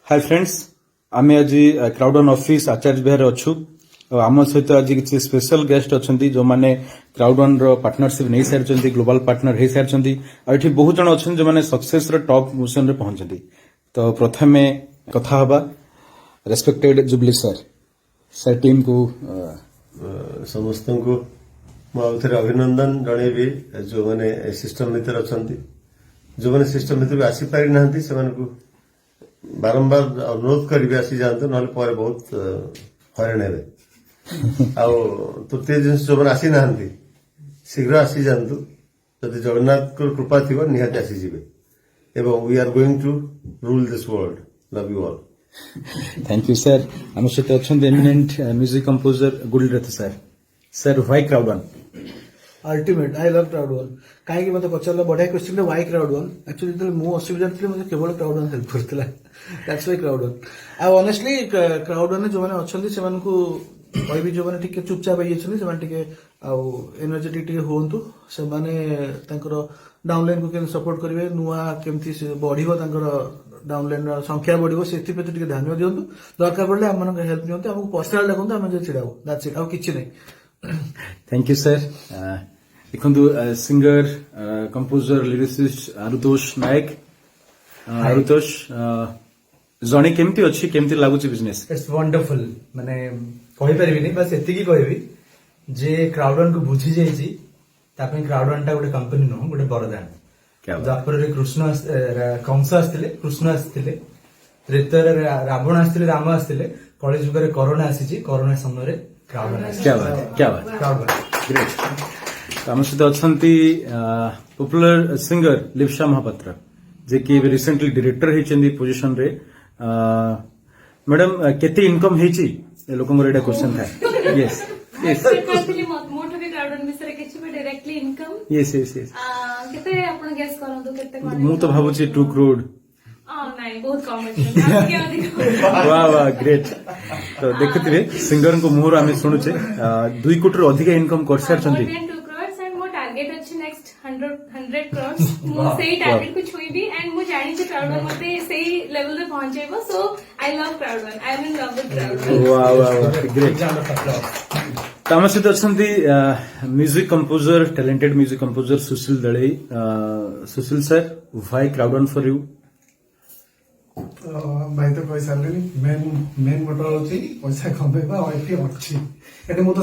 hi friends आम आज क्राउडन office आचार्य बिहार अच्छु आम सहित आज किसी स्पेशल गेस्ट अच्छा जो मैंने क्राउडन पार्टनरशिप नहीं सारी ग्लोबल पार्टनर हो सारी ये बहुत जन अच्छा जो मैंने सक्सेस टॉप पोजिशन में पहुंचती तो प्रथम कथा हवा respected jubilee sir sir team को समस्त को मुझे अभिनंदन जनइबी जो मैंने सिस्टम भितर अच्छा जो मैंने सिस्टम भितर आसीपारी ना से बारंबार अनुरोध करी आसी जाते ना बहुत हराण हे आ तृतीय जिन जो मैंने आसी ना शीघ्र आसी जातु जदि जगन्नाथ कृपा थी निहाती आसीजे एवं we are going to rule this world love you all thank you sir आम सहित अच्छा eminent music composer Gularath sir sir why Crowd1 ultimate I love Crowd1 कहीं मत पचार बढ़िया क्वेश्चन व्हाई क्राउडवन एक्चुअली जो मु असुविधा थी मुझे केवल क्राउडवन हेल्प करता दैट्स व्हाई क्राउडवन आ ऑनेस्टली क्राउडवन जो मैंने अच्छा से कहबी जो मैंने टिके चुपचाप होती एनर्जेटिक टे हूँ से डाउनलाइन को केमती सपोर्ट करेंगे नुआ केमती बढ़ो डाउनलाइन संख्या बढ़ो से ध्यान दिंतु दरकार पड़े आम हेल्प नियंतु आमको पर्सनाल डाकू आम छिड़ा दैट्स इट आउ किछि नहीं थैंक यू सर देखु सिंगर कंपोजर लिरिसिस्ट आरुतोष नायक आरुतोष जड़े केमती अच्छी केमती लगुच बिजनेस इट्स वंडरफुल माने कहि परिबिनी बस एतिकी कहबी जे क्राउडन को बुझी जाइछि तापे क्राउडन टा गोटे कंपनी नो गोटे बरदान द्वापर रे कृष्ण कंस आस्थिले कृष्ण आस्थिले त्रेतर रावण आस्थिले राम आस्थिले कଳି जुगरे कोरोना आसीछि कोरोना समय रे क्राउडन क्या बात ग्रेट आम सहित अच्छा पॉपुलर सिंगर लिप्सा महापात्र जे कि रिसेंटली डायरेक्टर होती पोजिशन रे मैडम केते इनकम हेची लोक क्वेश्चन था yes yes yes yes yes मु तो भाबुची 2 करोड़ वाह वाह ग्रेट तो देखुथिबे सिंगर को मुहर आमे शुणुचे 2 कोटी रो अधिक इनकम कर सारछंती टार्गेट अछि नेक्स्ट 100 crores मु सेही टारगेट को छुईबी एंड मु जानि जे क्राउडन मते सेही लेवल पे पहुंचेबो so I love Crowd1 I am in love with Crowd1 वाह वाह ग्रेट तम सहित अच्छी music composer talented music composer Sushil Dalai Sushil sir why Crowd1 for you भाई तो कही सारे मेन मोटर होची पैसा कमेबा और अच्छी मु तो